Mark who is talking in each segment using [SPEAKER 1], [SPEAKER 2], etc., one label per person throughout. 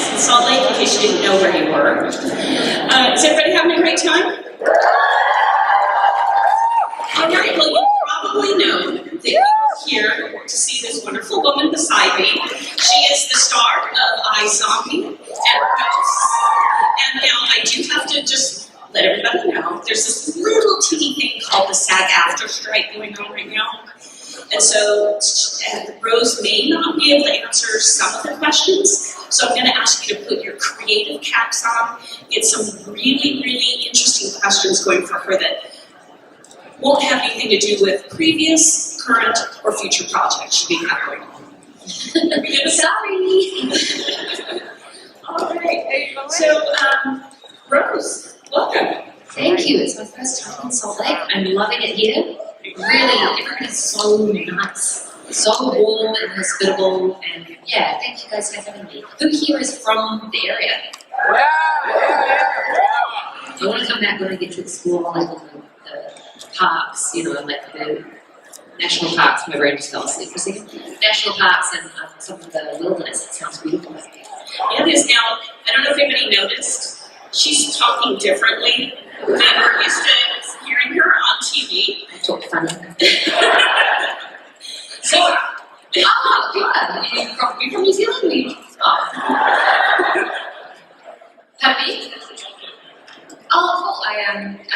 [SPEAKER 1] FanX in Salt Lake, in case you didn't know where you were. Is everybody having a great time? All right, well, you probably know that you're here to see this wonderful woman beside me. She is the star of iZombie and Ghosts. And now I do have to just let everybody know, there's this little teeny thing called the SAG-AFTRA strike going on right now. And so Rose may not be able to answer some of the questions, so I'm going to ask you to put your creative caps on, get some really, really interesting questions going for her that won't have anything to do with previous, current, or future projects. Should be kind of going on.
[SPEAKER 2] Sorry.
[SPEAKER 1] All right. So, Rose, welcome.
[SPEAKER 2] Thank you. It's my first time in Salt Lake. I'm loving it here. Really, everybody's so nice, so warm and hospitable, and yeah, thank you guys for having me. Who here is from the area?
[SPEAKER 3] Yeah.
[SPEAKER 2] I want to come back when I get to explore like the parks, you know, like the national parks. My brain just fell asleep for a second. National parks and some of the wilderness. It sounds beautiful.
[SPEAKER 1] Yeah, it is. Now, I don't know if anybody noticed, she's talking differently than we're used to hearing her on TV.
[SPEAKER 2] I talk funny.
[SPEAKER 1] So,
[SPEAKER 2] Oh, good. You're from New Zealand? Happy? Oh, cool. I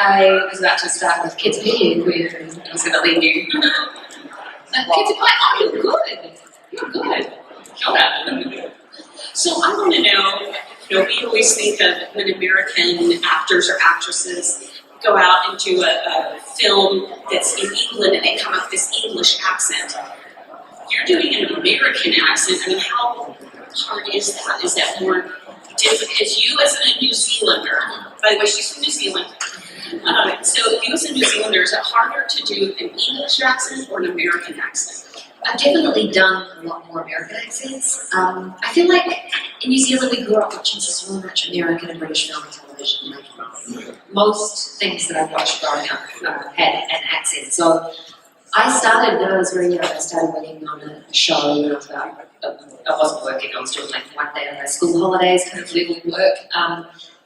[SPEAKER 2] was about to start with Kids Media, where I was going to leave you. Kids are quite, oh, you're good. You're good.
[SPEAKER 1] shut up. So I want to know, we always think of when American actors or actresses go out and do a film that's in England and they come up with this English accent. You're doing an American accent. I mean, how hard is that? Is that more difficult? Because you as a New Zealander, by the way, she's from New Zealand. So you as a New Zealander, is it harder to do an English accent or an American accent?
[SPEAKER 2] I've definitely done a lot more American accents. I feel like in New Zealand we grew up watching so much American and British film and television. Like most things that I've watched growing up had an accent. So I started when I was very young. I started working on a show when I was about. I wasn't working. I was doing like one day on my school holidays, kind of legal work.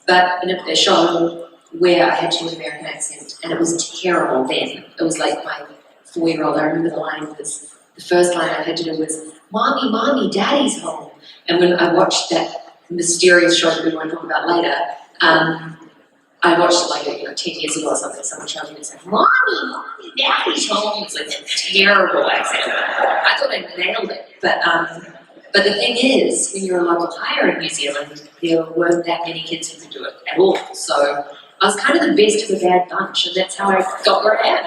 [SPEAKER 2] But in a show where I had to do an American accent, and it was terrible then. It was like my 4-year-old. I remember the line was. The first line I had to do was, "Mommy, Mommy, Daddy's home." And when I watched that mysterious show that we won't talk about later, I watched it like 10 years ago or something. Someone showed me and said, "Mommy, Mommy, Daddy's home." It's like a terrible accent. I thought I nailed it. But the thing is, when you're a local hire in New Zealand, there weren't that many kids who could do it at all. So I was kind of the best of a bad bunch, and that's how I got where I am.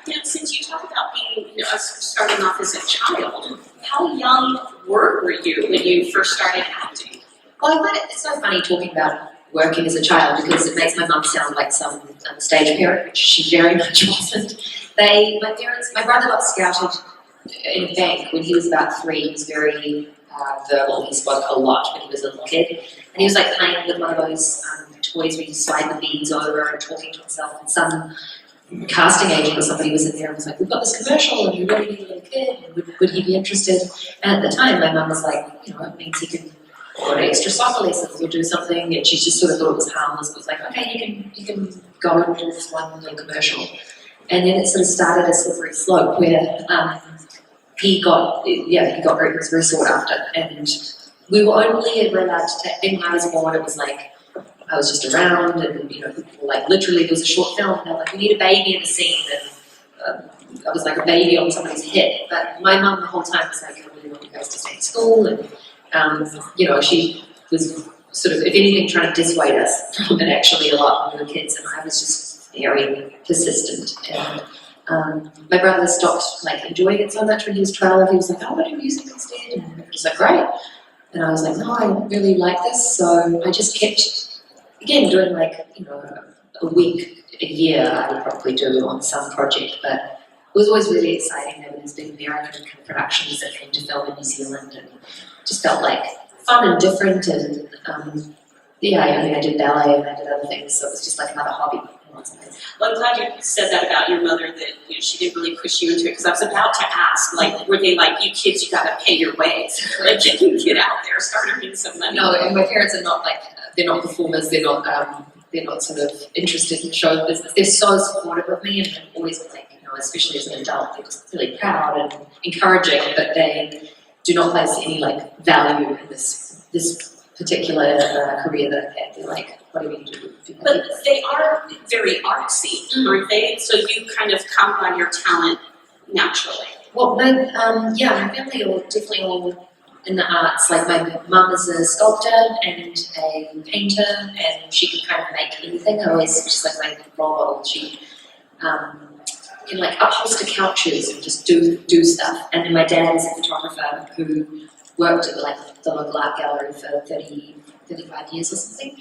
[SPEAKER 1] Now, since you talk about being, starting off as a child, how young were you when you first started acting?
[SPEAKER 2] Well, I find it's so funny talking about working as a child because it makes my mum sound like some stage parent, which she very much wasn't. My brother got scouted in a bank when he was about 3. He was very verbal. He spoke a lot when he was a little kid. And he was like playing with one of those toys where you slide the beads over and talking to himself, and some casting agent or somebody was in there and was like, "We've got this commercial and we really need a little kid, would he be interested?" And at the time my mum was like, it means he can go to extra soccer lessons or do something, and she just sort of thought it was harmless. It was like, okay, you can go and do this one little commercial. And then it sort of started a slippery slope where he was very sought after, and we were only ever allowed to take, when I was born, it was like I was just around, and people like literally there was a short film, and they're like, "We need a baby in a scene," and I was like a baby on somebody's head. But my mum the whole time was like, "I really want you guys to stay in school," and she was sort of, if anything, trying to dissuade us from it actually a lot when we were kids, and I was just very persistent. And my brother stopped enjoying it so much when he was 12. He was like, "I want to do music instead," and I was like, "Great." And I was like, "No, I really like this," so I just kept. Again, doing a week, a year, I would probably do on some project, but it was always really exciting. There were these big American productions that came to film in New Zealand, and just felt like fun and different. And I did ballet and I did other things, so it was just like another hobby.
[SPEAKER 1] Well, I'm glad you said that about your mother, that she didn't really push you into it, because I was about to ask, were they like, "You kids, you got to pay your way, you can get out there, start earning some money.
[SPEAKER 2] No, and my parents are not like, they're not performers, they're not sort of interested in show business. They're so supportive of me, and have always been like, you know, especially as an adult, they're just really proud and encouraging, but they do not place any like value in this particular career that I've had. They're like, what do you do?
[SPEAKER 1] But they are very artsy, aren't they? So you kind of come by your talent naturally.
[SPEAKER 2] Well, my family are definitely all in the arts. Like my mum is a sculptor and a painter, and she can kind of make anything. I always just like my role model. She can like upholster couches and just do stuff. And then my dad is a photographer who worked at like the local art gallery for 35 years or something.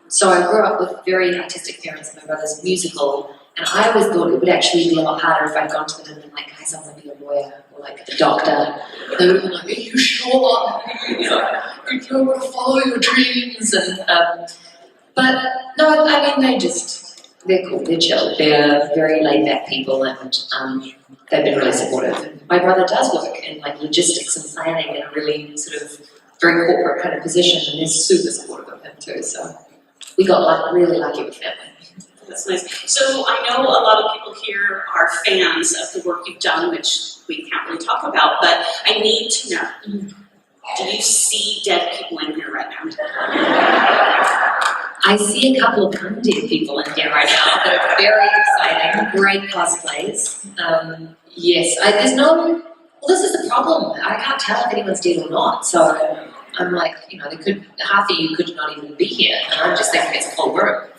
[SPEAKER 2] So I grew up with very artistic parents, and my brother's musical. And I always thought it would actually be a lot harder if I'd gone to them and been like, guys, I want to be a lawyer or like a doctor. They would have been like, are you sure? You want to follow your dreams. And but no, I mean, they're cool, they're chill. They're very laid back people, and they've been really supportive. My brother does work in like logistics and planning in a really sort of very corporate kind of position, and they're super supportive of him too. So we got like really lucky with family.
[SPEAKER 1] That's nice. So I know a lot of people here are fans of the work you've done, which we can't really talk about, but I need to know, do you see dead people in here right now?
[SPEAKER 2] I see a couple of undead people in here right now that are very exciting, great cosplays. Yes, well, this is the problem. I can't tell if anyone's dead or not, so I'm like, you know, half of you could not even be here, and I'm just thinking it's a whole room.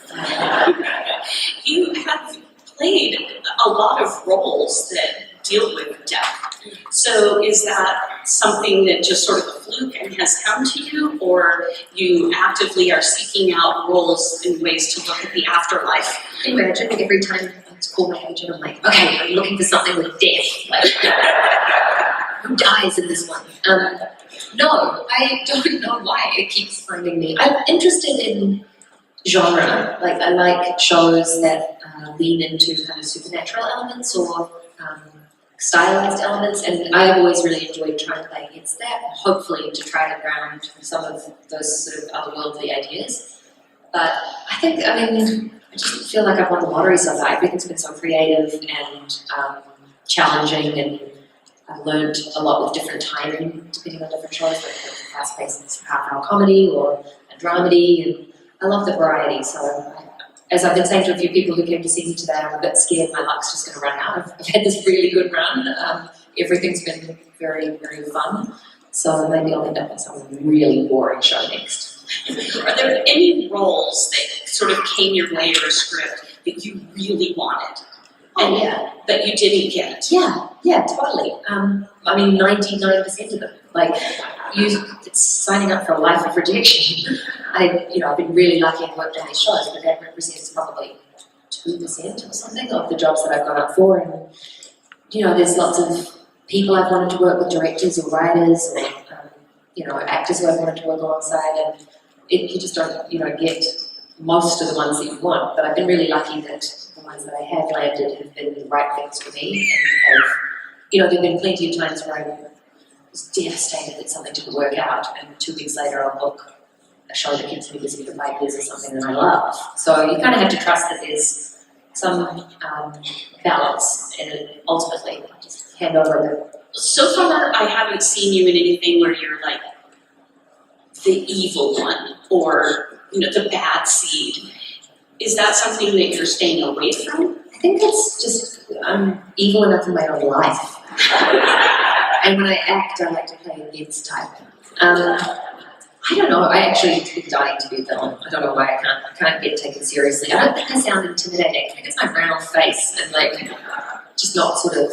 [SPEAKER 1] You have played a lot of roles that deal with death. So is that something that just sort of a fluke and has come to you, or you actively are seeking out roles in ways to look at the afterlife?
[SPEAKER 2] Imagine every time I call my agent, I'm like, okay, I'm looking for something with death. Like, who dies in this one? No, I don't know why it keeps finding me. I'm interested in genre. Like, I like shows that lean into kind of supernatural elements or stylized elements, and I've always really enjoyed trying to play against that, hopefully to try to ground some of those sort of otherworldly ideas. But I just feel like I've won the lottery so far. Everything's been so creative and challenging, and I've learned a lot with different timing, depending on different shows, like a fast-paced half-hour comedy or a dramedy, and I love the variety. So as I've been saying to a few people who came to see me today, I'm a bit scared my luck's just going to run out. I've had this really good run. Everything's been very, very fun. So maybe I'll end up in some really boring show next.
[SPEAKER 1] Are there any roles that sort of came your way or a script that you really wanted? But you didn't get?
[SPEAKER 2] Yeah, totally. 99% of them. Like, it's signing up for a life of rejection. I've been really lucky and worked on these shows, but that represents probably 2% or something of the jobs that I've gone up for. And, there's lots of people I've wanted to work with, directors or writers or, actors who I've wanted to work alongside. And you just don't, get most of the ones that you want. But I've been really lucky that the ones that I have landed have been the right things for me. And there have been plenty of times where I was devastated that something didn't work out, and 2 weeks later I'll book a show that keeps me busy for 5 years or something that I love. So you kind of have to trust that there's some balance, and ultimately just hand over a bit.
[SPEAKER 1] So far I haven't seen you in anything where you're like the evil one or the bad seed. Is that something that you're staying away from?
[SPEAKER 2] I think it's just I'm evil enough in my own life. And when I act, I like to play against type. I don't know, I actually keep dying to be a villain. I don't know why I can't get taken seriously. I don't think I sound intimidating. I think it's my round face and just not sort of,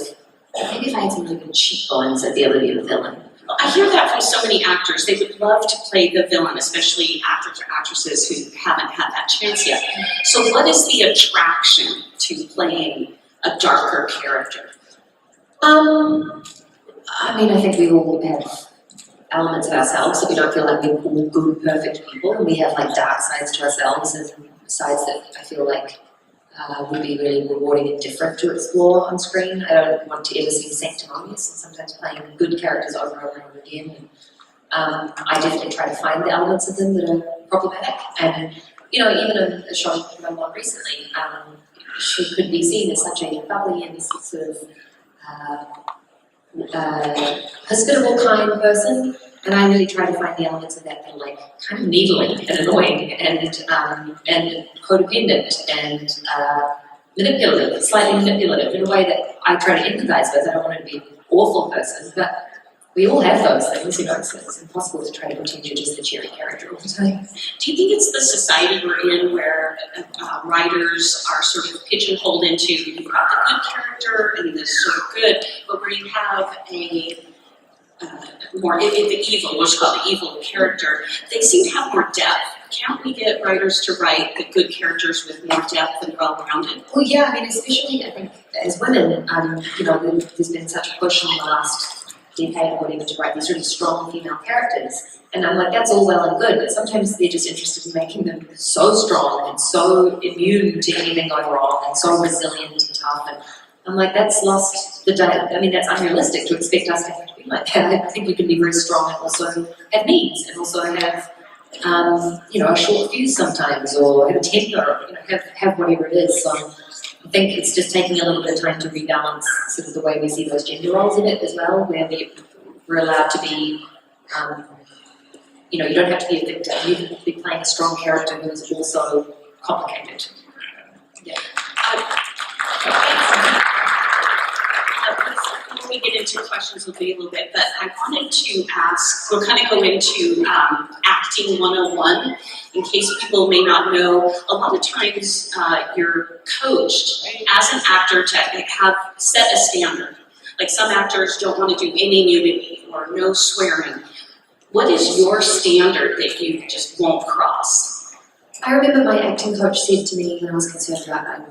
[SPEAKER 2] maybe if I had some really good cheekbones, I'd be able to be a villain.
[SPEAKER 1] I hear that from so many actors. They would love to play the villain, especially actors or actresses who haven't had that chance yet. So what is the attraction to playing a darker character?
[SPEAKER 2] I think we all have elements of ourselves that we don't feel like we're all good, perfect people, and we have dark sides to ourselves and sides that I feel like would be really rewarding and different to explore on screen. I don't want to ever seem sanctimonious, and sometimes playing good characters over and over again. I definitely try to find the elements of them that are problematic. And, you know, even in a show that I'm on recently, she could be seen as such a bubbly and sort of hospitable, kind person, and I really try to find the elements of that that are like kind of needling and annoying and codependent and manipulative, slightly manipulative in a way that I try to empathize with. I don't want to be an awful person, but we all have those things, you know, so it's impossible to try to pretend you're just a cheery character all the time.
[SPEAKER 1] Do you think it's the society we're in where writers are sort of pigeonholed into, you've got the good character and the sort of good, but where you have a more, the evil, what's called the evil character, they seem to have more depth. Can't we get writers to write the good characters with more depth and well-rounded?
[SPEAKER 2] Well, yeah, I mean, especially I think as women, you know, there's been such a push in the last decade or whatever to write these really strong female characters, and I'm like, that's all well and good, but sometimes they're just interested in making them so strong and so immune to anything going wrong and so resilient and tough, and I'm like, that's lost the day. I mean, that's unrealistic to expect us to have to be like that. I think we can be very strong and also have needs and also have, you know, a short fuse sometimes, or have a temper, or, you know, have whatever it is. So I think it's just taking a little bit of time to rebalance sort of the way we see those gender roles in it as well, where we're allowed to be, you know, you don't have to be a victim. You can be playing a strong character who is also complicated. Yeah.
[SPEAKER 1] Before we get into questions, we'll be a little bit, but I wanted to ask, we'll kind of go into acting 101, in case people may not know. A lot of times you're coached as an actor to have set a standard. Like some actors don't want to do any nudity or no swearing. What is your standard that you just won't cross?
[SPEAKER 2] I remember my acting coach said to me when I was concerned about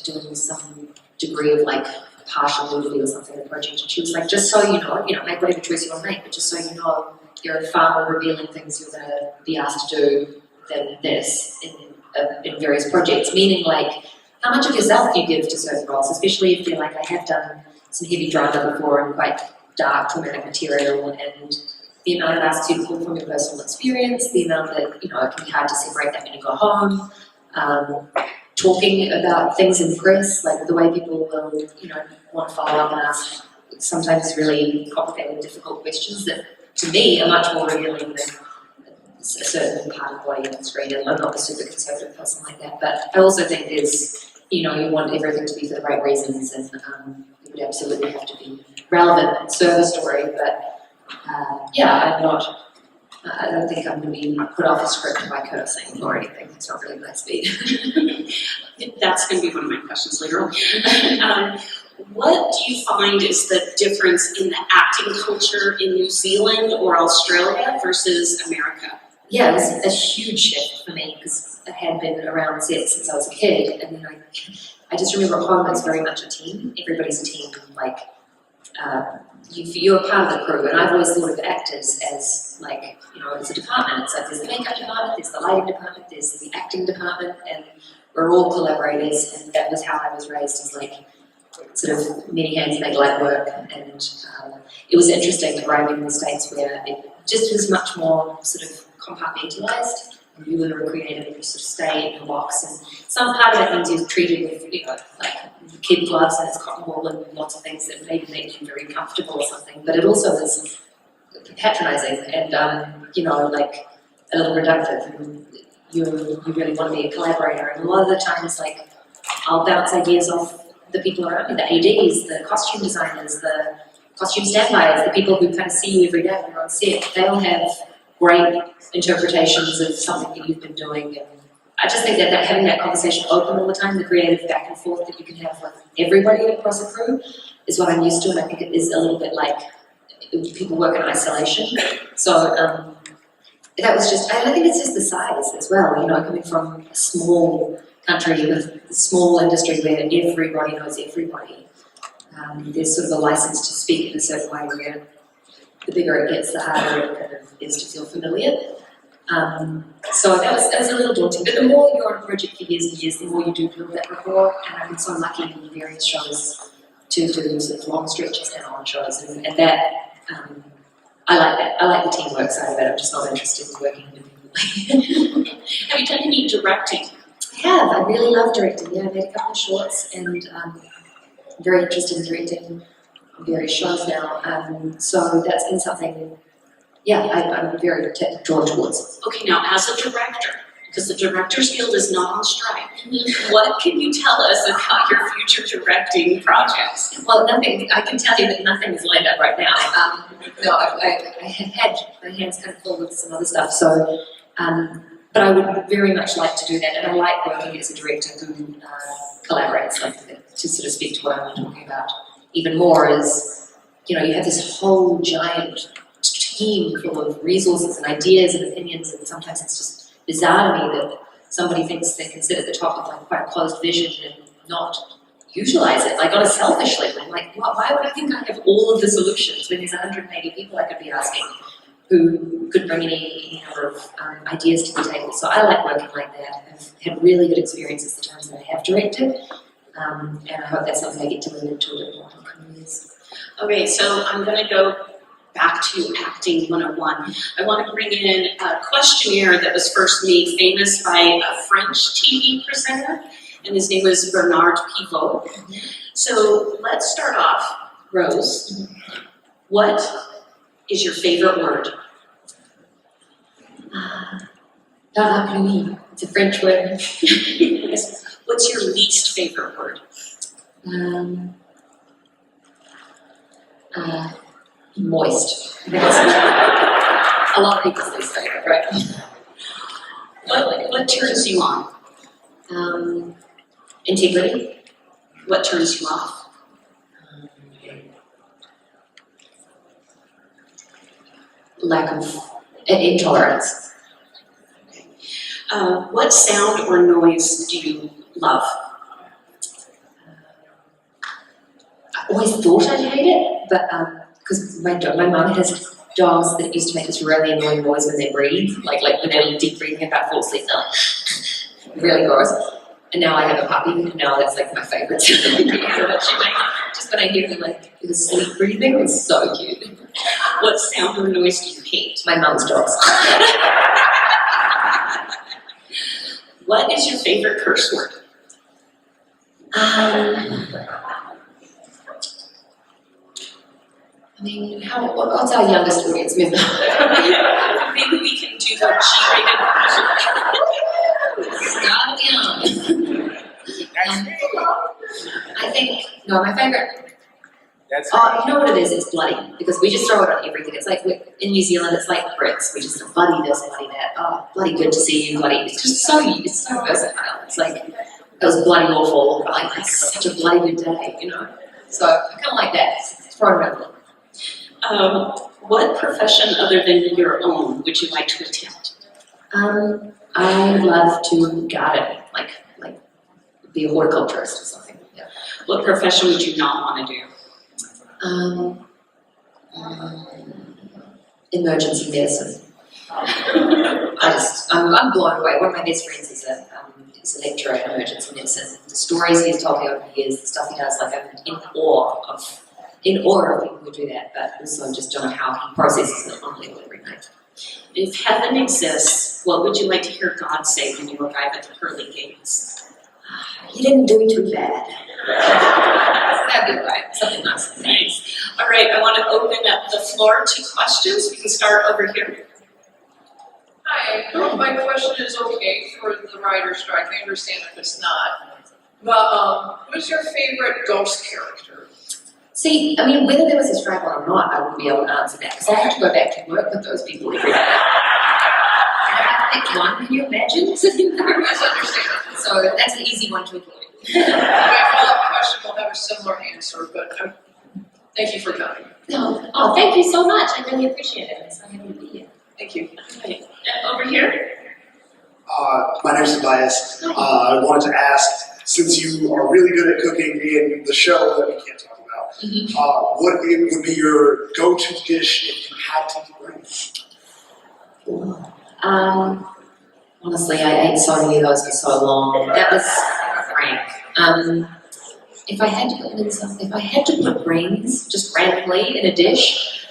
[SPEAKER 2] doing some degree of like partial nudity or something in the project, and she was like, just so you know, make whatever choice you want to make, but just so you know, there are far more revealing things you're going to be asked to do than this in various projects, meaning like, how much of yourself do you give to certain roles, especially if you're like, I have done some heavy drama before and quite dark, traumatic material, and the amount it asks you to pull from your personal experience, the amount that, you know, it can be hard to separate that when you go home, talking about things in press, like the way people will, you know, want to follow up and ask sometimes really complicated and difficult questions that, to me, are much more revealing than a certain part of the body on screen. And I'm not a super conservative person like that, but I also think there's, you know, you want everything to be for the right reasons, and it would absolutely have to be relevant and serve a story, but yeah, I don't think I'm going to be put off a script by cursing or anything. It's not really my speed.
[SPEAKER 1] That's going to be one of my questions later on. What do you find is the difference in the acting culture in New Zealand or Australia versus America?
[SPEAKER 2] Yeah, it was a huge shift for me because I had been around sets since I was a kid, and then I just remember at home it's very much a team. Everybody's a team. Like you're part of the crew, and I've always thought of actors as like, you know, as a department. It's like there's the makeup department, there's the lighting department, there's the acting department, and we're all collaborators. And that was how I was raised, as like sort of many hands make light work. And it was interesting arriving in the States where it just was much more sort of compartmentalized. And you were a creative and you sort of stay in a box. And some part of it means you're treated with, you know, like kid gloves and it's cotton wool and lots of things that maybe make you very comfortable or something. But it also is patronizing and, you know, like a little reductive. And you really want to be a collaborator. And a lot of the times, like, I'll bounce ideas off the people around me, the ADs, the costume designers, the costume standbys, the people who kind of see you every day when you're on set. They all have great interpretations of something that you've been doing. And I just think that having that conversation open all the time, the creative back and forth that you can have with everybody across a crew is what I'm used to, and I think it is a little bit like people work in isolation. So that was just, I think it's just the size as well, you know, coming from a small country with a small industry where everybody knows everybody. There's sort of a license to speak in a certain way where the bigger it gets, the harder it kind of is to feel familiar. So that was a little daunting. But the more you're on a project for years and years, the more you do build that rapport. And I've been so lucky in various shows to do sort of long stretches now on shows, and that I like that. I like the teamwork side of it. I'm just not interested in working independently.
[SPEAKER 1] Have you done any directing?
[SPEAKER 2] I have. I really love directing. Yeah, I made a couple of shorts, and I'm very interested in directing various shows now. So that's been something, yeah, I'm very drawn towards.
[SPEAKER 1] Okay, now as a director, because the Directors Guild is not on strike, what can you tell us about your future directing projects?
[SPEAKER 2] Well, nothing. I can tell you that nothing is lined up right now. No, I have had my hands kind of full with some other stuff. So, but I would very much like to do that, and I like working as a director who collaborates, like to sort of speak to what I'm talking about. Even more is, you know, you have this whole giant team full of resources and ideas and opinions, and sometimes it's just bizarre to me that somebody thinks they can sit at the top of like quite a closed vision and not utilize it. Like on a selfish level, I'm like, why would I think I have all of the solutions when there's 180 people I could be asking who could bring any number of ideas to the table. So I like working like that. I've had really good experiences the times that I have directed, and I hope that's something I get to lean into a bit more in coming years.
[SPEAKER 1] Okay, so I'm going to go back to Acting 101. I want to bring in a questionnaire that was first made famous by a French TV presenter, and his name was Bernard Pivot. So let's start off, Rose. What is your favorite word?
[SPEAKER 2] Parapluie. It's a French word.
[SPEAKER 1] Yes. What's your least favorite word?
[SPEAKER 2] Moist. A lot of people's least favorite, right?
[SPEAKER 1] What turns you on?
[SPEAKER 2] Integrity.
[SPEAKER 1] What turns you off?
[SPEAKER 2] Lack of intolerance.
[SPEAKER 1] What sound or noise do you love?
[SPEAKER 2] I always thought I'd hate it, but because my mum has dogs that used to make this really annoying noise when they breathe, like when they're deep breathing about to fall asleep. Really gross. And now I have a puppy, and now that's like my favourite sound. Just when I hear them like the sleep breathing, it's so cute.
[SPEAKER 1] What sound or noise do you hate?
[SPEAKER 2] My mum's dogs.
[SPEAKER 1] What is your favorite curse word?
[SPEAKER 2] I mean, what's our youngest audience member?
[SPEAKER 1] Maybe we can do the G-rated version.
[SPEAKER 2] Start young. I think, no, my favourite. Oh, you know what it is? It's bloody, because we just throw it on everything. It's like in New Zealand, it's like Brits. We just bloody this, bloody that. Oh, bloody good to see you, bloody. It's just it's so versatile. It's like it was bloody awful, but like it's such a bloody good day, you know. So I kind of like that. It's thrown around.
[SPEAKER 1] What profession other than your own would you like to attempt?
[SPEAKER 2] I love to garden, like be a horticulturist or something. Yeah.
[SPEAKER 1] What profession would you not want to do?
[SPEAKER 2] Emergency medicine. I'm blown away. One of my best friends is a lecturer in emergency medicine. The stories he's told me over the years, the stuff he does, like I'm in awe of people who do that, but also just don't know how he processes it on level every night.
[SPEAKER 1] If heaven exists, what would you like to hear God say when you arrive at the pearly gates?
[SPEAKER 2] You didn't do too bad. That'd be right. Something nice.
[SPEAKER 1] Nice. All right, I want to open up the floor to questions. We can start over here.
[SPEAKER 3] Hi, I hope my question is okay for the writer's strike. I understand if it's not. But who's your favorite ghost character?
[SPEAKER 2] See, I mean, whether there was a strike or not, I wouldn't be able to answer that because I have to go back to work with those people every day. And if I picked one, can you imagine sitting there?
[SPEAKER 3] That's understandable.
[SPEAKER 2] So that's an easy one to avoid.
[SPEAKER 3] My follow-up question will have a similar answer, but thank you for coming.
[SPEAKER 2] No. Oh, thank you so much. I really appreciate it. I'm so happy to be here.
[SPEAKER 3] Thank you.
[SPEAKER 1] Okay. Over here.
[SPEAKER 4] My name's Tobias. I wanted to ask, since you are really good at cooking in the show that we can't talk about, what would be your go-to dish if you had to bring?
[SPEAKER 2] Honestly, I ate so many of those for so long. That was frank. If I had to put brains just randomly in a dish,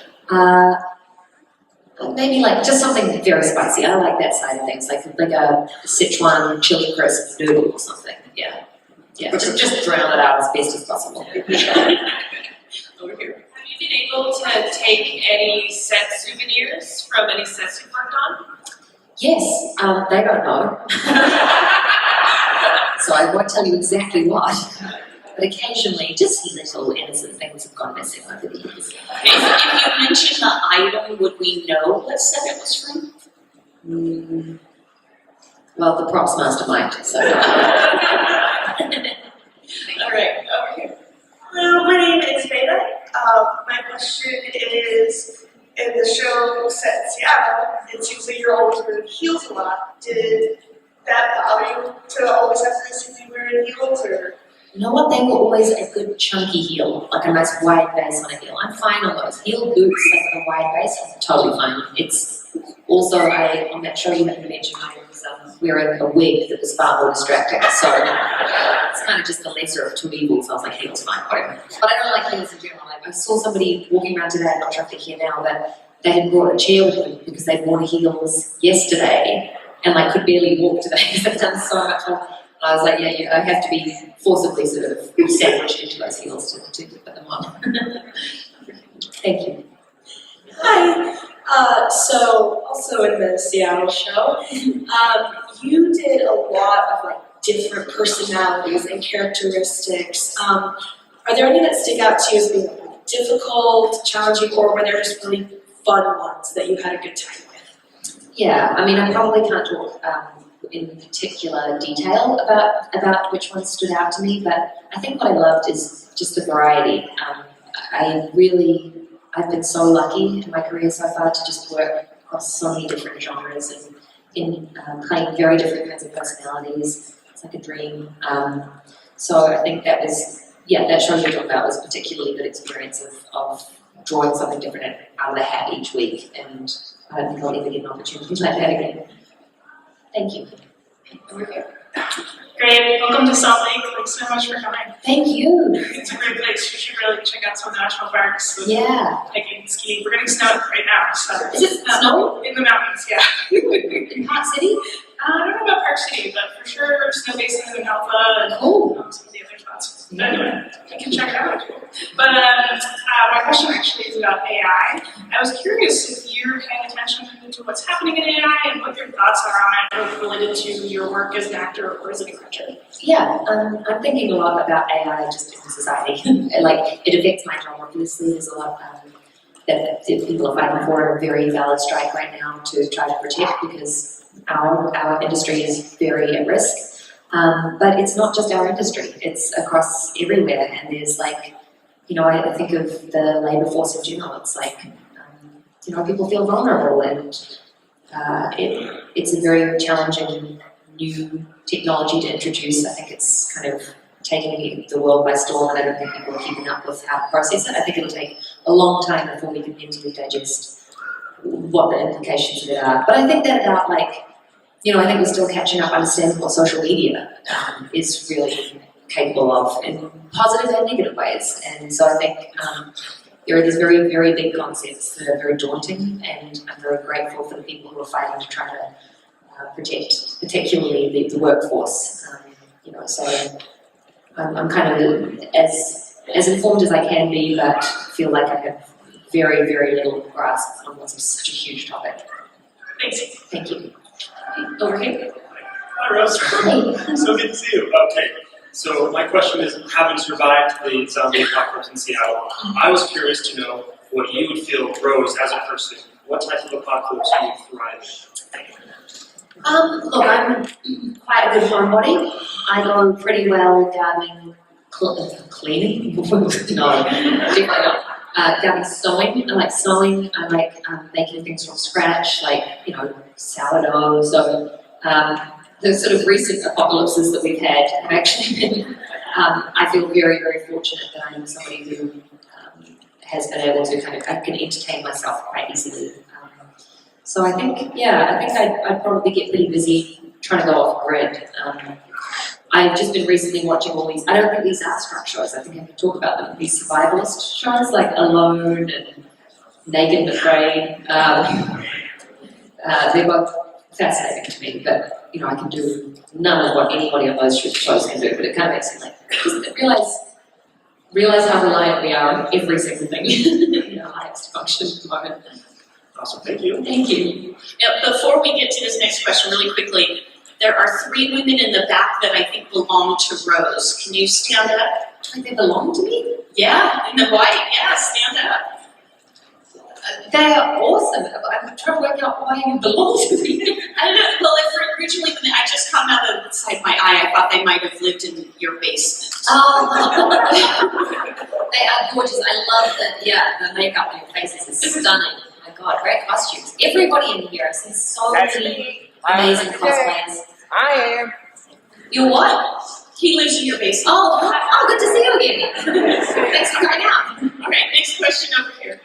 [SPEAKER 2] Maybe like just something very spicy. I like that side of things, like a Sichuan chili crisp noodle or something. Yeah, yeah. Just drown it out as best as possible.
[SPEAKER 3] Over here.
[SPEAKER 5] Have you been able to take any set souvenirs from any sets you've worked on?
[SPEAKER 2] Yes, they don't know, so I won't tell you exactly what. But occasionally, just little innocent things have gone missing over the years.
[SPEAKER 1] If you mention the item, would we know what set it was from?
[SPEAKER 2] Well, the props master might, so.
[SPEAKER 5] All right, over here.
[SPEAKER 6] Hello, my name is Beta. My question is, in the show set in Seattle, it seems like you're always wearing heels a lot. Did that bother you to always have to see you wearing heels, or?
[SPEAKER 2] You know what? They were always a good chunky heel, like a nice wide base on a heel. I'm fine on those. Heel boots, like on a wide base, I'm totally fine. It's also, on that show you had mentioned, I was wearing a wig that was far more distracting. So it's kind of just the lesser of two evils. I was like, heels fine, whatever. But I don't like heels in general. Like, I saw somebody walking around today, I'm not sure if they're here now, but they had brought a chair with them because they'd worn heels yesterday and like could barely walk today because they've done so much more. I was like, yeah, I have to be forcibly sort of sandwiched into those heels to put them on. Thank you.
[SPEAKER 7] Hi. So also in the Seattle show, you did a lot of like different personalities and characteristics. Are there any that stick out to you as being like, difficult, challenging, or were there just really fun ones that you had a good time with?
[SPEAKER 2] Yeah, I mean, I probably can't talk in particular detail about which ones stood out to me, but I think what I loved is just the variety. I've been so lucky in my career so far to just work across so many different genres and in playing very different kinds of personalities. It's like a dream. So I think that was, that show you're talking about was a particularly good experience of drawing something different out of the hat each week, and I don't think I'll ever get an opportunity like that again. Thank you.
[SPEAKER 5] Over here.
[SPEAKER 8] Great, welcome to Salt Lake. Thanks so much for coming.
[SPEAKER 2] Thank you.
[SPEAKER 8] It's a great place. You should really check out some national parks. With
[SPEAKER 2] Yeah.
[SPEAKER 8] hiking, skiing. We're getting snowed right now, so
[SPEAKER 2] Is it snow
[SPEAKER 8] in the mountains, yeah.
[SPEAKER 2] in Park City?
[SPEAKER 8] I don't know about Park City, but for sure Snow Basin and Alpha and
[SPEAKER 2] Cool.
[SPEAKER 8] some of the other spots. But anyway, you can check it out. But my question actually is about AI. I was curious if you're paying attention to what's happening in AI and what your thoughts are on it, both related to your work as an actor or as a director.
[SPEAKER 2] Yeah, I'm thinking a lot about AI just in society. And like, it affects my job, obviously. There's a lot that people are fighting for a very valid strike right now to try to protect because our industry is very at risk. But it's not just our industry, it's across everywhere. And there's like, I think of the labour force in general. It's like, people feel vulnerable and it's a very challenging new technology to introduce. I think it's kind of taking the world by storm, and I don't think people are keeping up with how to process it. I think it'll take a long time before we can mentally digest what the implications of it are. But I think that about I think we're still catching up understanding what social media is really capable of in positive and negative ways. And so I think there are these very, very big concepts that are very daunting, and I'm very grateful for the people who are fighting to try to protect, particularly the workforce. So I'm kind of as informed as I can be, but feel like I have very, very little grasp on what's such a huge topic.
[SPEAKER 8] Thanks.
[SPEAKER 2] Thank you.
[SPEAKER 5] Over here.
[SPEAKER 9] Hi, Rose.
[SPEAKER 2] Hi.
[SPEAKER 9] So good to see you. Okay, so my question is, having survived the zombie apocalypse in Seattle, I was curious to know what you would feel, Rose, as a person. What type of apocalypse do you thrive in?
[SPEAKER 2] Look, I'm quite a good homebody. I go pretty well gardening, cleaning. No, definitely not. Gardening, sewing. I like sewing. I like making things from scratch, like sourdough. So the sort of recent apocalypses that we've had have actually been. I feel very, very fortunate that I'm somebody who has been able to I can entertain myself quite easily. So I think I'd probably get pretty busy trying to go off grid. I've just been recently watching all these, I don't think these are struck shows, I think I can talk about them, these survivalist shows like Alone and Naked and Afraid. They're both fascinating to me, but I can do none of what anybody on those shows can do. But it kind of makes me realize how reliant we are on every single thing in our lives to function at the moment.
[SPEAKER 9] Awesome, thank you.
[SPEAKER 2] Thank you.
[SPEAKER 1] Now, before we get to this next question, really quickly, there are 3 women in the back that I think belong to Rose. Can you stand up?
[SPEAKER 2] Do they belong to me?
[SPEAKER 1] Yeah, in the white. Yeah, stand up.
[SPEAKER 2] They are awesome. I'm trying to work out why you belong to me.
[SPEAKER 1] I don't know. Well, originally when I just come out of the side of my eye, I thought they might have lived in your basement.
[SPEAKER 2] Oh, they are gorgeous. I love the makeup on your faces is stunning. Oh my God, great costumes. Everybody in here, I've seen so many amazing cosplays.
[SPEAKER 10] I am.
[SPEAKER 1] You're what? He lives in your basement.
[SPEAKER 2] Oh, good to see you again. Thanks for coming out.
[SPEAKER 1] All right, next question over here.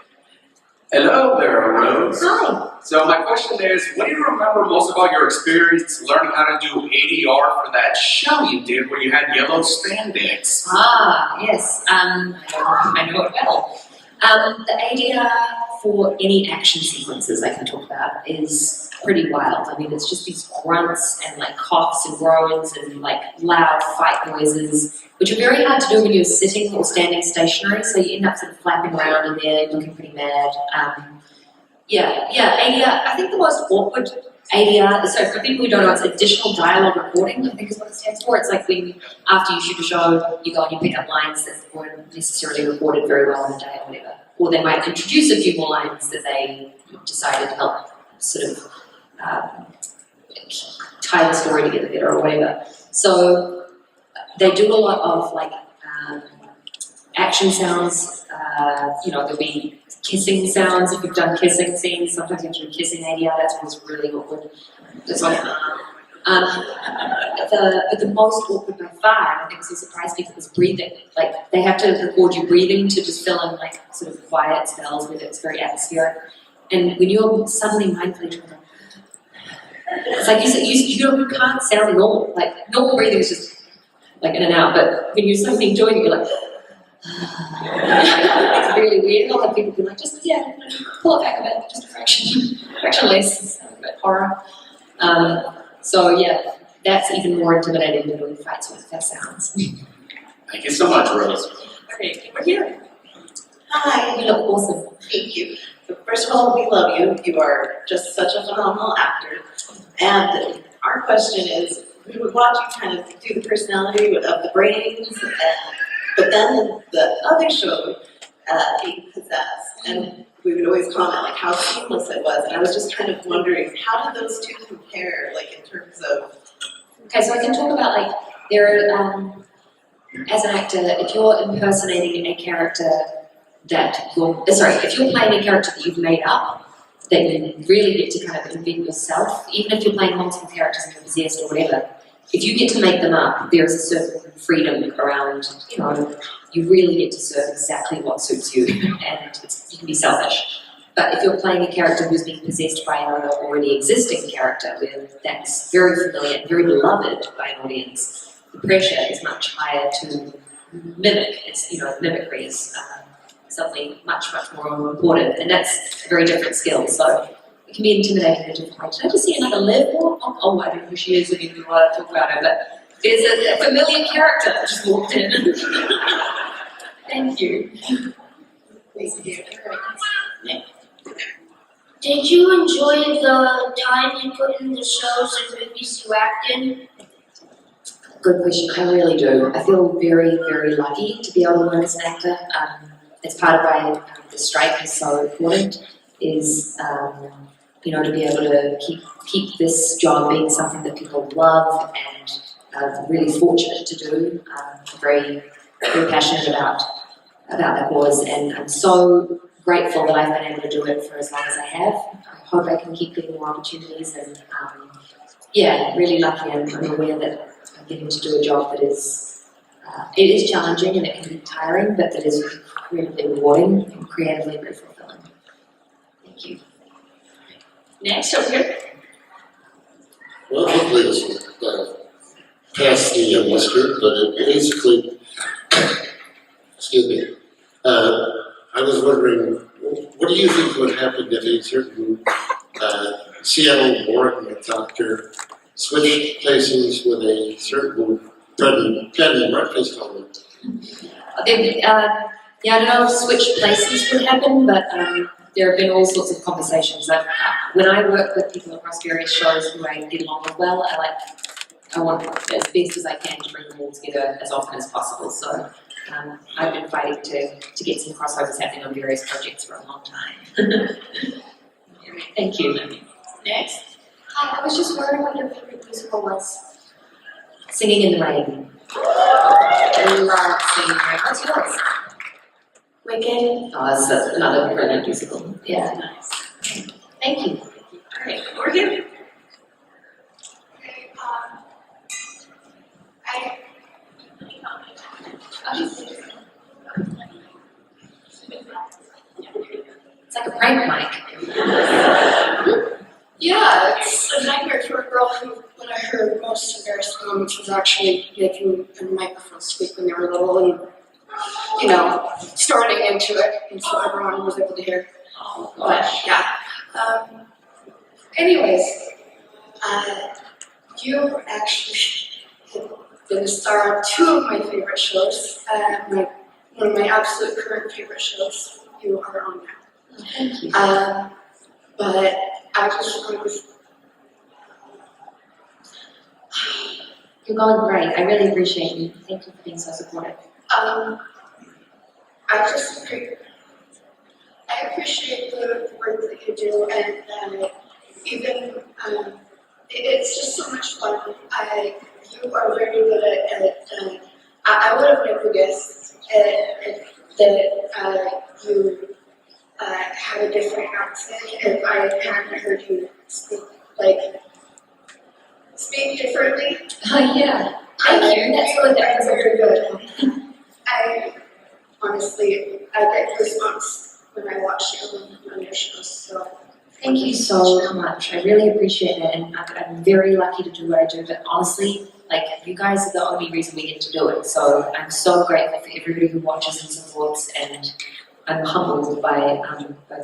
[SPEAKER 10] Hello there, Rose.
[SPEAKER 2] Hi.
[SPEAKER 10] So my question is, what do you remember most about your experience learning how to do ADR for that show you did where you had yellow spandex?
[SPEAKER 2] Yes. I know it well. The ADR for any action sequences I can talk about is pretty wild. I mean, it's just these grunts and like coughs and groans and like loud fight noises, which are very hard to do when you're sitting or standing stationary. So you end up sort of flapping around in there, looking pretty mad. ADR. I think the most awkward ADR. So for people who don't know, it's additional dialogue recording. I think is what it stands for. It's like when after you shoot a show, you go and you pick up lines that weren't necessarily recorded very well on the day or whatever. Or they might introduce a few more lines that they decided to help sort of tie the story together better or whatever. So they do a lot of like action sounds. There'll be kissing sounds if you've done kissing scenes. Sometimes you have to do kissing ADR. That's always really awkward. That's like, but the most awkward by far, I think was a surprise people, was breathing. Like they have to record you breathing to just fill in like sort of quiet spells with it. It's very atmospheric. And when you're suddenly mindfully trying to, it's like you can't sound normal. Like normal breathing is just like in and out. But when you're suddenly doing it, you're like. It's really weird. A lot of people be like, pull it back a bit, just a fraction less. It's a bit horror. That's even more intimidating than doing fights with fast sounds.
[SPEAKER 10] Thank you so much, Rose.
[SPEAKER 1] Okay, we're here.
[SPEAKER 11] Hi.
[SPEAKER 2] You look awesome.
[SPEAKER 11] Thank you. First of all, we love you. You are just such a phenomenal actor. And our question is, we would watch you kind of do the personality of the brains, but then in the other show, Being Possessed, and we would always comment like how seamless it was. And I was just kind of wondering, how did those two compare, like in terms of?
[SPEAKER 2] Okay, so I can talk about like as an actor, if you're impersonating a character if you're playing a character that you've made up, then you really get to kind of invent yourself. Even if you're playing multiple characters and you're possessed or whatever, if you get to make them up, there's a certain freedom around, you really get to serve exactly what suits you, and you can be selfish. But if you're playing a character who's being possessed by another already existing character, that's very familiar and very beloved by an audience, the pressure is much higher to mimic. Mimicry is something much, much more important, and that's a very different skill. So it can be intimidating in a different way. Did I just see another level? Oh, I don't know who she is, and you want to talk about her, but there's a familiar character that just walked in. Thank you.
[SPEAKER 11] Thank you.
[SPEAKER 12] Did you enjoy the time you put in the shows and movies you act in?
[SPEAKER 2] Good question. I really do. I feel very, very lucky to be able to work as an actor. It's part of why the strike is so important. Is to be able to keep this job being something that people love and really fortunate to do. Very, very passionate about the cause, and I'm so grateful that I've been able to do it for as long as I have. I hope I can keep getting more opportunities, and really lucky. I'm aware that I'm getting to do a job that is it is challenging and it can be tiring, but that is incredibly rewarding and creatively very fulfilling. Thank you.
[SPEAKER 1] Next, over here.
[SPEAKER 13] Well, hopefully this will pass the muster, but it basically, excuse me, I was wondering, what do you think would happen if a certain Seattle Morton doctor switched places with a certain Penny breakfast color?
[SPEAKER 2] Yeah, I don't know if switch places would happen, but there have been all sorts of conversations. When I work with people across various shows who I get along with well, I want as best as I can to bring them all together as often as possible. So I've been fighting to get some crossovers happening on various projects for a long time. Thank you.
[SPEAKER 5] Next.
[SPEAKER 12] Hi, I was just wondering what your favorite musical was.
[SPEAKER 2] Singing in the Rain. I love singing in the rain. What's yours?
[SPEAKER 12] Wicked.
[SPEAKER 2] Oh, that's another brilliant musical. Yeah, nice. Thank you.
[SPEAKER 1] Alright, Morgan?
[SPEAKER 12] Okay,
[SPEAKER 2] It's like a prank mic.
[SPEAKER 14] Yeah, it's a nightmare for a girl who, when I heard most embarrassing moments, was actually making a microphone speak when they were little and, you know, starting into it, and so everyone was able to hear. But, yeah. Anyways, you actually have been a star on two of my favorite shows. One of my absolute current favorite shows you are on now.
[SPEAKER 2] Thank you.
[SPEAKER 14] But I just was.
[SPEAKER 2] You're going great. I really appreciate you. Thank you for being so supportive.
[SPEAKER 14] I appreciate the work that you do, and even it's just so much fun. You are very good at I would have never guessed that you have a different accent if I hadn't heard you speak differently.
[SPEAKER 2] Oh, yeah. Thank you. That's good. That was
[SPEAKER 14] very good. I honestly, I get goosebumps when I watch you on your shows. So
[SPEAKER 2] Thank you so much. I really appreciate it, and I'm very lucky to do what I do. But honestly, like, you guys are the only reason we get to do it. So I'm so grateful for everybody who watches and supports, and I'm humbled by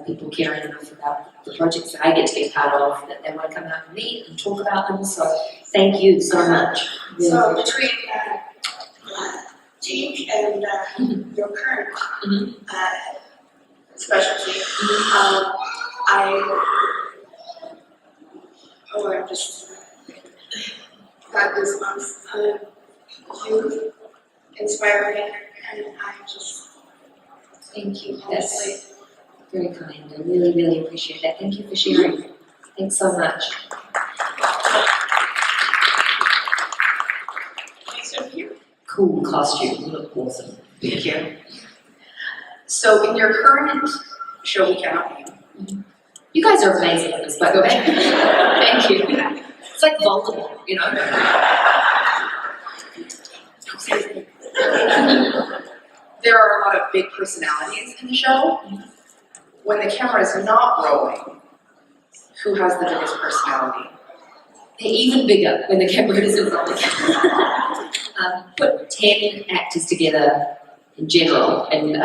[SPEAKER 2] people caring enough about the projects that I get to be part of, that they want to come out and meet and talk about them. So thank you so much. Really.
[SPEAKER 14] So between Teak and your current specialty, I'm just got goosebumps. You inspire me, and I just
[SPEAKER 2] Thank you. That's very kind. I really, really appreciate that. Thank you for sharing. Thanks so much.
[SPEAKER 5] Nice of you.
[SPEAKER 2] Cool costume. You look awesome.
[SPEAKER 3] Thank you. So in your current show, We Cannot Be,
[SPEAKER 2] You guys are amazing at this, by the way. Thank you. It's like Voldemort, you know?
[SPEAKER 3] there are a lot of big personalities in the show. When the camera is not rolling, who has the biggest personality?
[SPEAKER 2] They're even bigger when the camera isn't rolling. Put 10 actors together in general, and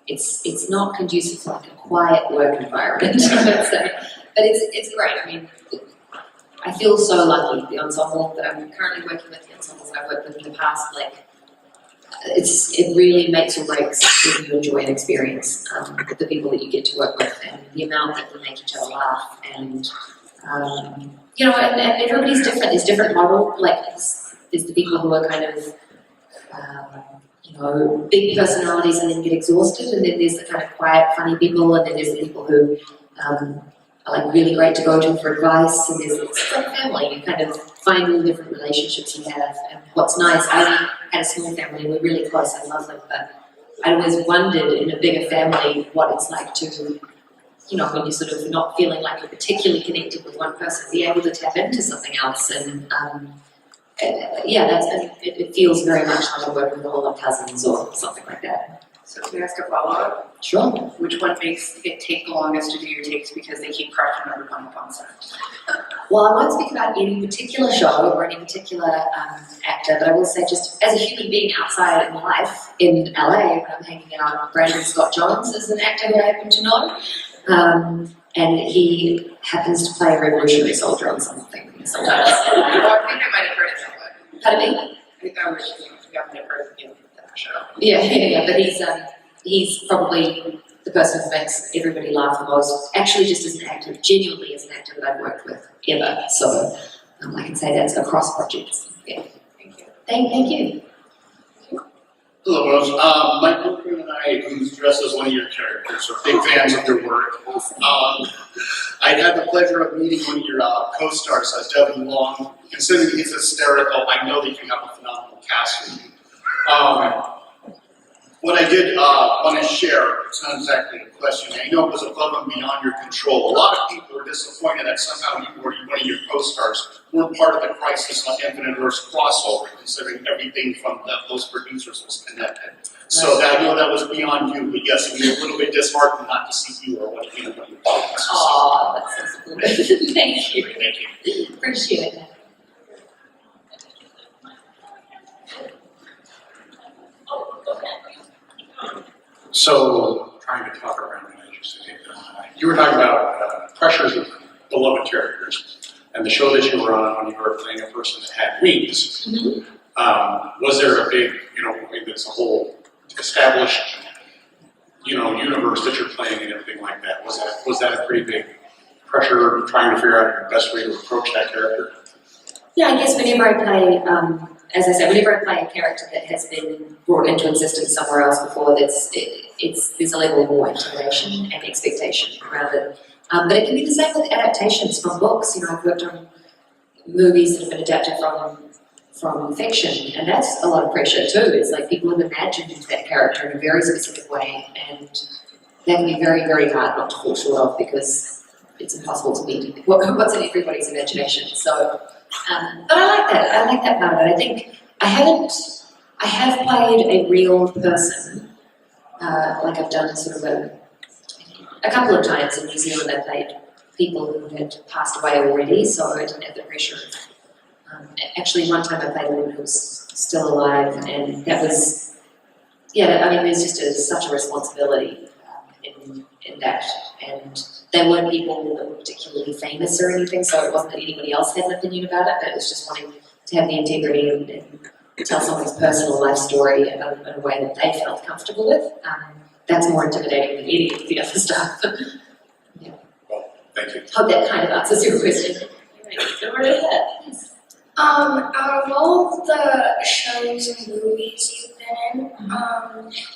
[SPEAKER 2] it's not conducive to like a quiet work environment, I would say. But it's great. I mean, I feel so lucky. The ensemble that I'm currently working with, the ensembles that I've worked with in the past, like, it really makes or breaks when you enjoy an experience with the people that you get to work with, and the amount that we make each other laugh, and you know, and everybody's different. There's different model. Like, there's the people who are kind of you know, big personalities and then get exhausted, and then there's the kind of quiet, funny people, and then there's the people who are like really great to go to for advice, and it's like family. You kind of find all the different relationships you have. And what's nice, I had a small family, we're really close, I love them, but I always wondered in a bigger family what it's like to, you know, when you're sort of not feeling like you're particularly connected with one person, be able to tap into something else. And yeah, it feels very much like I'm working with all my cousins or something like that.
[SPEAKER 3] So can I ask a follow-up?
[SPEAKER 2] Sure.
[SPEAKER 3] Which one makes it take the longest to do your takes because they keep cracking everyone up on set?
[SPEAKER 2] Well, I won't speak about any particular show or any particular actor, but I will say, just as a human being outside in life in LA, when I'm hanging out, Brandon Scott Jones is an actor who I happen to know. And he happens to play a revolutionary soldier on something sometimes.
[SPEAKER 3] Well, I think I might have heard it somewhere.
[SPEAKER 2] Pardon me?
[SPEAKER 3] I think I was never heard that show.
[SPEAKER 2] Yeah, but he's probably the person who makes everybody laugh the most. Actually, just as an actor, genuinely as an actor that I've worked with ever. So I can say that's across projects. Yeah.
[SPEAKER 3] Thank you.
[SPEAKER 2] Thank you.
[SPEAKER 15] Hello, Rose. Mike Booker and I, who's dressed as one of your characters, are big fans of your work. I had the pleasure of meeting one of your co-stars, Devin Long. Considering he's hysterical, I know that you have a phenomenal cast with you. What I did want to share, it's not exactly a question, I know it was above and beyond your control. A lot of people were disappointed that somehow you or one of your co-stars weren't part of the Crisis on Infinite Earths crossover, considering everything from those producers was connected. So I know that was beyond you, but yes, it was a little bit disheartening not to see you or what you know.
[SPEAKER 2] Aw, that's so good. Thank you.
[SPEAKER 15] Thank you.
[SPEAKER 2] Appreciate it.
[SPEAKER 10] So, trying to talk around it, as you say, you were talking about pressures of beloved characters, and the show that you were on when you were playing a person that had wings. Was there a big, it's a whole established, universe that you're playing and everything like that? Was that a pretty big pressure trying to figure out the best way to approach that character?
[SPEAKER 2] Yeah, I guess whenever I play, as I said, whenever I play a character that has been brought into existence somewhere else before, there's a level of more intimidation and expectation around it. But it can be the same with adaptations from books. I've worked on movies that have been adapted from fiction, and that's a lot of pressure too. It's like people have imagined that character in a very specific way, and that can be very, very hard not to fall short of because it's impossible to meet what's in everybody's imagination. So, but I like that. I like that part of it. I think I have played a real person, like I've done sort of a couple of times in New Zealand. I played people who had passed away already, so I didn't have the pressure. Actually, one time I played a woman who was still alive, and that was, there's just such a responsibility in that, and they weren't people that were particularly famous or anything, so it wasn't that anybody else had an opinion about it, but it was just wanting to have the integrity and tell someone's personal life story in a way that they felt comfortable with. That's more intimidating than any of the other stuff. Yeah.
[SPEAKER 10] Well, thank you.
[SPEAKER 2] Hope that kind of answers your question. Go right ahead. Yes.
[SPEAKER 12] Out of all of the shows and movies you've been in,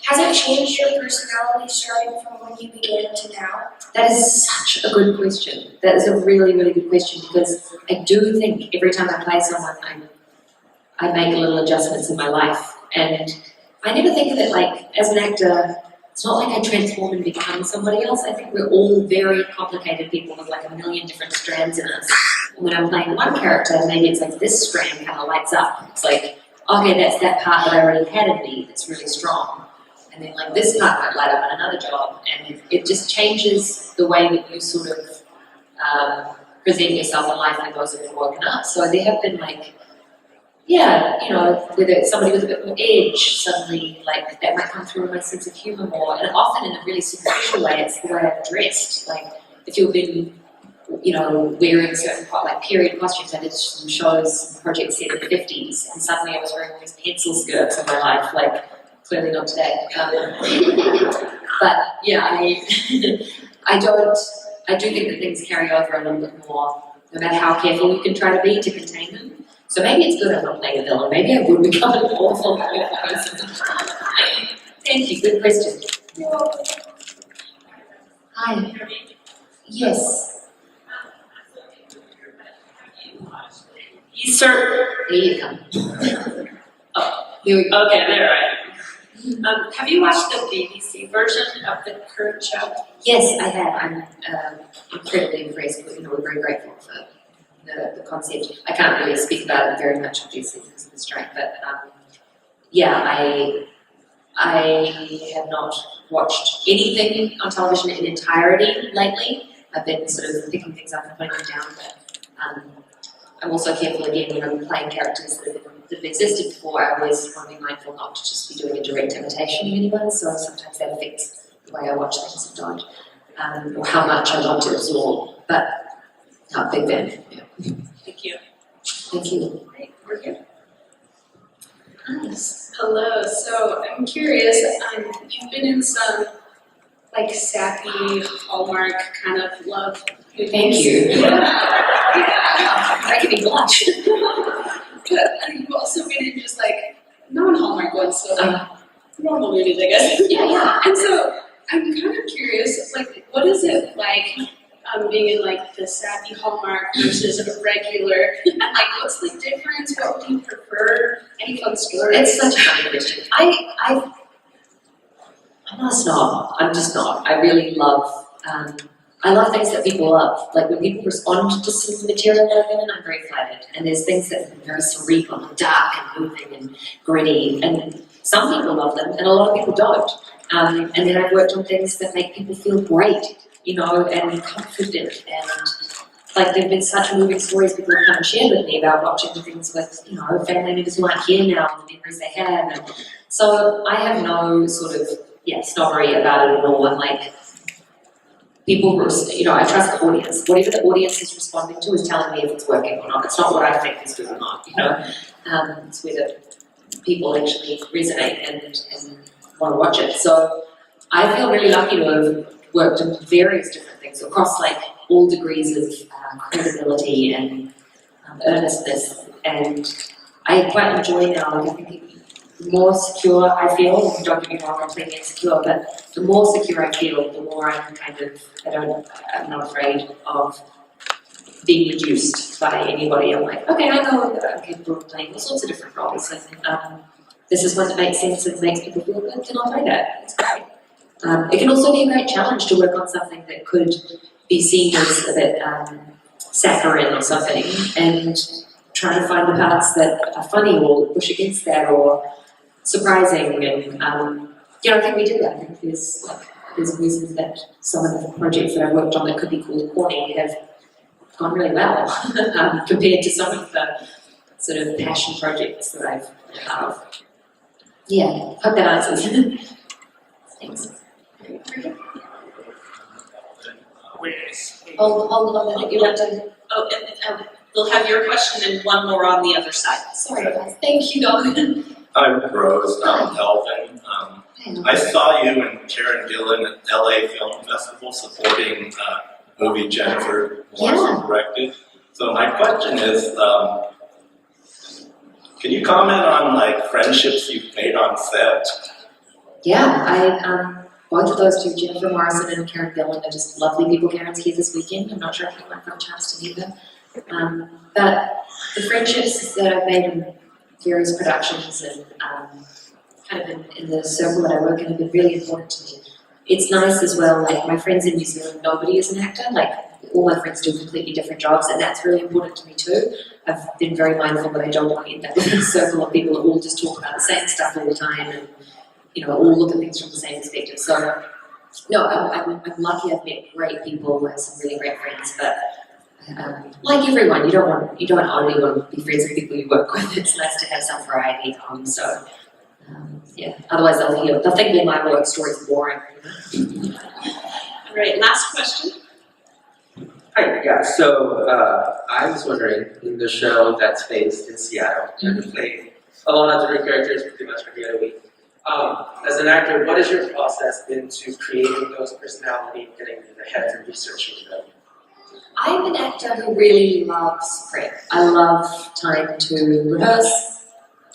[SPEAKER 12] has it changed your personality starting from when you began to now?
[SPEAKER 2] That is such a good question. That is a really, really good question because I do think every time I play someone, I make little adjustments in my life. And I never think of it like, as an actor, it's not like I transform and become somebody else. I think we're all very complicated people with like a million different strands in us. And when I'm playing one character, maybe it's like this strand kind of lights up. It's like, okay, that's that part that I already had in me that's really strong. And then like this part might light up in another job. And it just changes the way that you sort of present yourself in life and those that have woken up. So there have been like, whether it's somebody with a bit more edge, suddenly, like, that might come through in my sense of humour more, and often in a really superficial way, it's the way I'm dressed. Like, if you've been, wearing certain, like, period costumes, I did some shows, some projects set in the 50s, and suddenly I was wearing all these pencil skirts in my life, like, clearly not today. But, yeah, I do think that things carry over a little bit more, no matter how careful you can try to be to contain them. So maybe it's good I'm not playing a villain. Maybe I would become an awful person. Thank you. Good question. Hi. Yes.
[SPEAKER 5] Easter.
[SPEAKER 2] Here you come.
[SPEAKER 5] Oh,
[SPEAKER 2] here we go.
[SPEAKER 5] Okay, there I am. Have you watched the BBC version of the current show?
[SPEAKER 2] Yes, I have. I'm incredibly impressed. We're very grateful for the concept. I can't really speak about it very much, obviously, because of the strike, but I have not watched anything on television in entirety lately. I've been sort of picking things up and putting them down, but I'm also careful again when I'm playing characters that have existed before. I always want to be mindful not to just be doing a direct imitation of anyone, so sometimes that affects the way I watch things and don't. or how much I want to absorb. But no, big fan. Yeah.
[SPEAKER 5] Thank you.
[SPEAKER 2] Thank you.
[SPEAKER 5] Great, we're here.
[SPEAKER 2] Nice.
[SPEAKER 14] Hello, so I'm curious, you've been in some like sappy Hallmark kind of love movies.
[SPEAKER 2] Thank you.
[SPEAKER 14] Yeah.
[SPEAKER 2] Making me blush.
[SPEAKER 14] But you've also been in just like non-Hallmark ones, so like normal movies, I guess.
[SPEAKER 2] Yeah.
[SPEAKER 14] And so I'm kind of curious, like, what is it like being in like the sappy Hallmark versus a regular? Like, what's the difference? What would you prefer? Any fun stories?
[SPEAKER 2] It's such a funny question. I'm not a snob. I'm just not. I really love. I love things that people love. Like when people respond to some material I've been in, I'm very flattered. And there's things that are very cerebral and dark and moving and gritty. And some people love them, and a lot of people don't. And then I've worked on things that make people feel great, you know, and confident. And like there've been such moving stories people have come and shared with me about watching things with, you know, family members who aren't here now, and the memories they have. And so I have no sort of snobbery about it at all. And like people, you know, I trust the audience. Whatever the audience is responding to is telling me if it's working or not. It's not what I think is good or not, you know. It's whether people actually resonate and want to watch it. So I feel really lucky to have worked in various different things across like all degrees of credibility and earnestness. And I quite enjoy now. Like I think the more secure I feel, don't get me wrong, I'm plenty insecure, but the more secure I feel, the more I can kind of, I'm not afraid of being reduced by anybody. I'm like, okay, I know that I'm capable of playing all sorts of different roles. And this is one that makes sense and makes people feel good, then I'll play that. It's great. It can also be a great challenge to work on something that could be seen as a bit saccharine or something, and try to find the parts that are funny or push against that or surprising. And you know, I think we did that. I think there's reasons that some of the projects that I've worked on that could be called corny have gone really well compared to some of the sort of passion projects that I've been part of. Yeah, hope that answers. Thanks. Hold on a minute, you want to?
[SPEAKER 1] Oh, and we'll have your question and one more on the other side.
[SPEAKER 2] Sorry guys, thank you, Dawn.
[SPEAKER 16] I'm Rose, I'm Elvin. I saw you and Karen Gillan at LA Film Festival supporting movie Jennifer Morrison directed. So my question is, can you comment on like friendships you've made on set?
[SPEAKER 2] Yeah, both of those two, Jennifer Morrison and Karen Gillan, are just lovely people. Karen's here this weekend. I'm not sure if anyone got a chance to meet her. But the friendships that I've made in various productions and kind of in the circle that I work in have been really important to me. It's nice as well, like my friends in New Zealand, nobody is an actor. Like all my friends do completely different jobs, and that's really important to me too. I've been very mindful that I don't want to end up in a circle of people that all just talk about the same stuff all the time and, you know, all look at things from the same perspective. So, no, I'm lucky I've met great people, I have some really great friends, but like everyone, you don't only want to be friends with people you work with. It's nice to have some variety at home. So, yeah. Otherwise, they'll think that my work story is boring.
[SPEAKER 1] All right, last question.
[SPEAKER 17] Hi, yeah. So I was wondering, in the show that's based in Seattle, you play a lot of different characters pretty much every other week. As an actor, what has your process been to creating those personalities, getting in the heads and researching them?
[SPEAKER 2] I'm an actor who really loves prep. I love time to rehearse.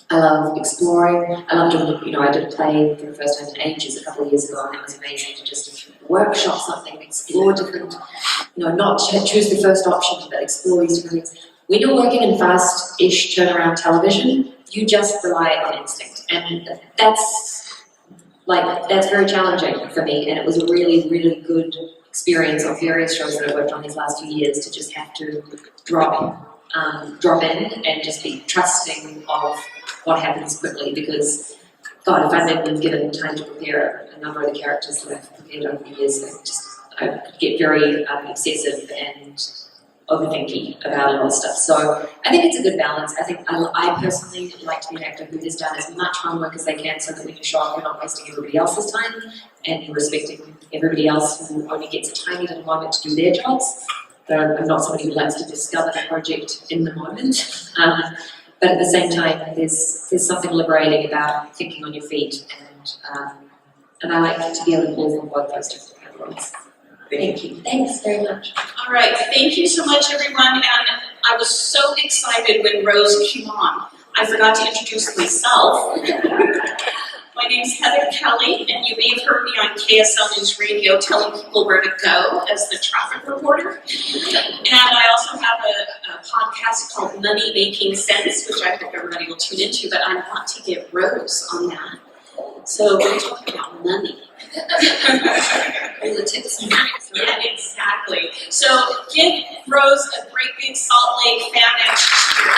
[SPEAKER 2] I love exploring. I love doing, you know, I did a play for the first time in ages a couple of years ago, and it was amazing to just workshop something, explore different, you know, not choose the first option, but explore these different things. When you're working in fast-ish turnaround television, you just rely on instinct, and that's very challenging for me, and it was a really, really good experience on various shows that I've worked on these last few years to just have to drop in and just be trusting of what happens quickly, because God, if I'd been given time to prepare a number of the characters that I've prepared over the years, I could get very obsessive and overthinking about a lot of stuff. So I think it's a good balance. I think I personally like to be an actor who has done as much homework as they can so that when you show up, you're not wasting everybody else's time and you're respecting everybody else who only gets a tiny little moment to do their jobs. But I'm not somebody who likes to discover the project in the moment. But at the same time, there's something liberating about thinking on your feet, and I like to be able to pull from both those different categories. Thank you. Thanks very much.
[SPEAKER 1] All right, thank you so much, everyone. And I was so excited when Rose came on. I forgot to introduce myself. My name's Heather Kelly, and you may have heard me on KSL News Radio telling people where to go as the traffic reporter. And I also have a podcast called Money Making Sense, which I hope everybody will tune into, but I want to get Rose on that. So we're talking about money. All the tips and tricks. Yeah, exactly. So give Rose a great big Salt Lake FanX cheer.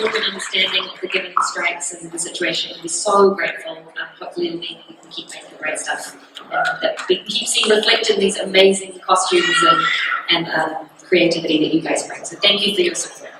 [SPEAKER 1] An understanding of the given strengths and the situation. We're so grateful. Hopefully we can keep making great stuff. That we keep seeing reflected in these amazing costumes and creativity that you guys bring. So thank you for your support.